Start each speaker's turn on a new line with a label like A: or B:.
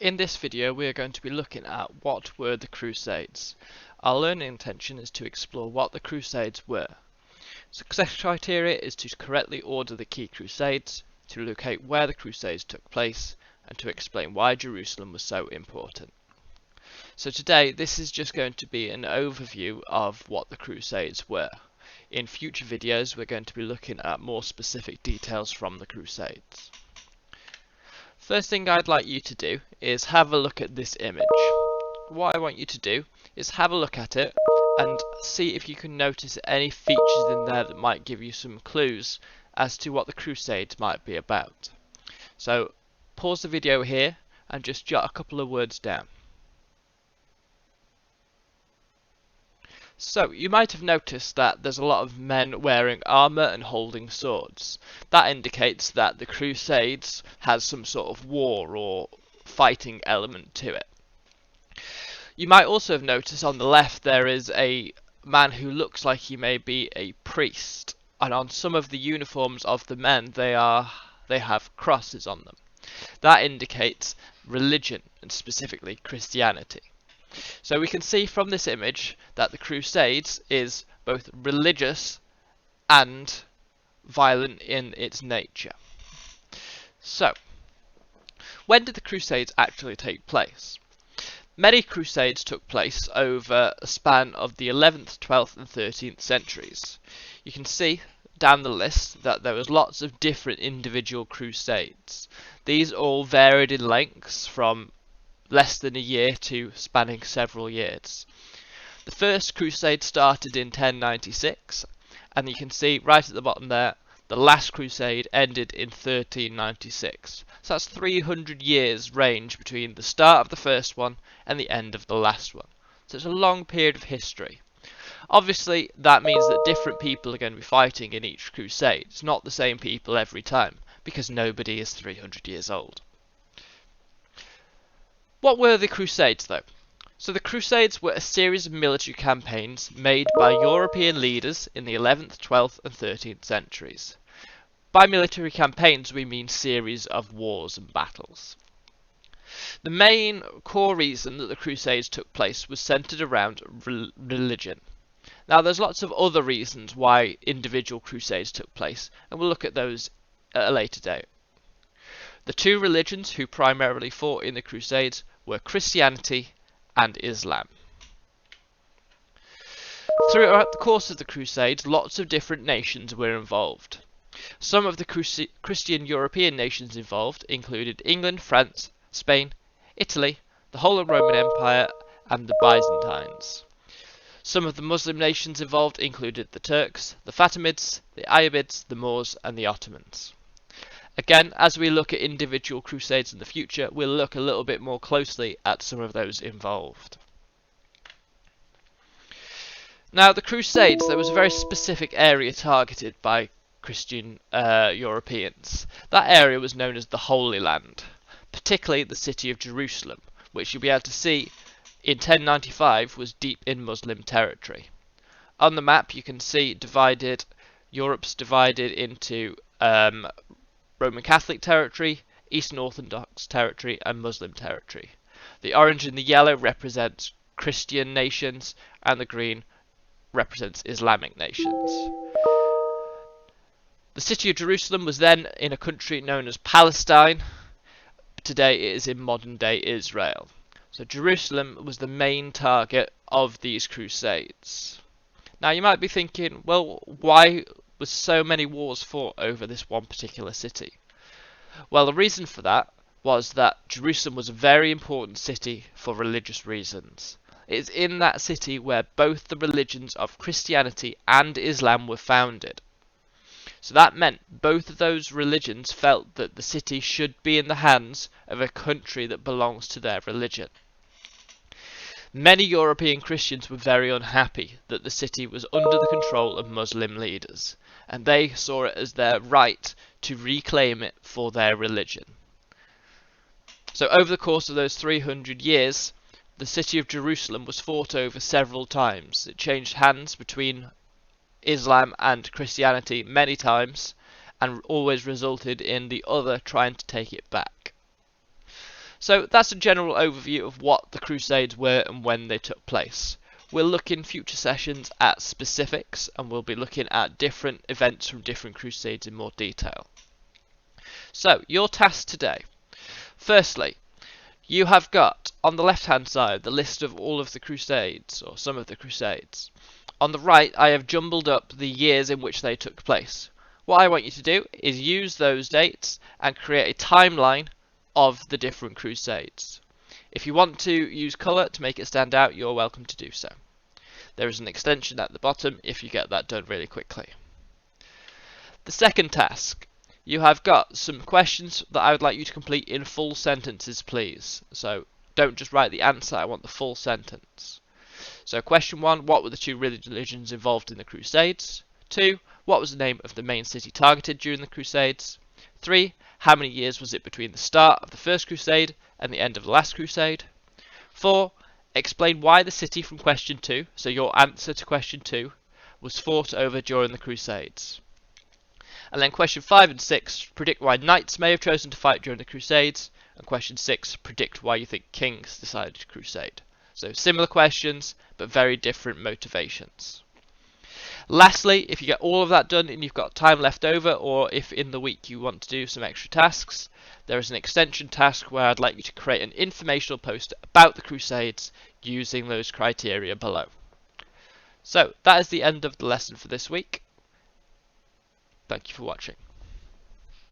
A: In this video we are going to be looking at what were the Crusades. Our learning intention is to explore what the Crusades were. Success criteria is to correctly order the key Crusades, to locate where the Crusades took place, and to explain why Jerusalem was so important. So today this is just going to be an overview of what the Crusades were. In future videos we're going to be looking at more specific details from the Crusades. First thing I'd like you to do is have a look at this image. What I want you to do is have a look at it and see if you can notice any features in there that might give you some clues as to what the Crusades might be about. So pause the video here and just jot a couple of words down. So, you might have noticed that there's a lot of men wearing armour and holding swords. That indicates that the Crusades has some sort of war or fighting element to it. You might also have noticed on the left there is a man who looks like he may be a priest, and on some of the uniforms of the men they have crosses on them. That indicates religion, and specifically Christianity. So we can see from this image that the Crusades is both religious and violent in its nature. So, when did the Crusades actually take place? Many Crusades took place over a span of the 11th, 12th and 13th centuries. You can see down the list that there was lots of different individual Crusades. These all varied in lengths from less than a year to spanning several years. The first crusade started in 1096, and you can see right at the bottom there, the last crusade ended in 1396. So that's 300 years range between the start of the first one and the end of the last one. So it's a long period of history. Obviously that means that different people are going to be fighting in each crusade. It's not the same people every time, because nobody is 300 years old. What were the Crusades though? So the Crusades were a series of military campaigns made by European leaders in the 11th, 12th and 13th centuries. By military campaigns we mean series of wars and battles. The main core reason that the Crusades took place was centered around religion. Now there's lots of other reasons why individual Crusades took place, and we'll look at those at a later date. The two religions who primarily fought in the Crusades were Christianity and Islam. Throughout the course of the Crusades, lots of different nations were involved. Some of the Christian European nations involved included England, France, Spain, Italy, the whole of Roman Empire, and the Byzantines. Some of the Muslim nations involved included the Turks, the Fatimids, the Ayyubids, the Moors, and the Ottomans. Again, as we look at individual crusades in the future, we'll look a little bit more closely at some of those involved. Now, the Crusades, there was a very specific area targeted by Christian Europeans. That area was known as the Holy Land, particularly the city of Jerusalem, which you'll be able to see in 1095 was deep in Muslim territory. On the map you can see Europe's divided into Roman Catholic territory, Eastern Orthodox territory and Muslim territory. The orange and the yellow represents Christian nations and the green represents Islamic nations. The city of Jerusalem was then in a country known as Palestine. Today it is in modern day Israel. So Jerusalem was the main target of these crusades. Now you might be thinking, well, why was so many wars fought over this one particular city? Well, the reason for that was that Jerusalem was a very important city for religious reasons. It is in that city where both the religions of Christianity and Islam were founded. So that meant both of those religions felt that the city should be in the hands of a country that belongs to their religion. Many European Christians were very unhappy that the city was under the control of Muslim leaders, and they saw it as their right to reclaim it for their religion. So over the course of those 300 years, the city of Jerusalem was fought over several times. It changed hands between Islam and Christianity many times, and always resulted in the other trying to take it back. So that's a general overview of what the Crusades were and when they took place. We'll look in future sessions at specifics, and we'll be looking at different events from different Crusades in more detail. So, your task today. Firstly, you have got on the left hand side the list of all of the Crusades, or some of the Crusades. On the right, I have jumbled up the years in which they took place. What I want you to do is use those dates and create a timeline of the different Crusades. If you want to use colour to make it stand out, you're welcome to do so. There is an extension at the bottom if you get that done really quickly. The second task. You have got some questions that I would like you to complete in full sentences, please. So don't just write the answer, I want the full sentence. So question 1, what were the two religions involved in the Crusades? 2, what was the name of the main city targeted during the Crusades? 3, how many years was it between the start of the first crusade and the end of the last crusade? 4, explain why the city from question 2, so your answer to question 2, was fought over during the Crusades. And then question 5 and 6, predict why knights may have chosen to fight during the Crusades. And question 6, predict why you think kings decided to crusade. So similar questions, but very different motivations. Lastly, if you get all of that done and you've got time left over, or if in the week you want to do some extra tasks, there is an extension task where I'd like you to create an informational post about the Crusades using those criteria below. So that is the end of the lesson for this week. Thank you for watching.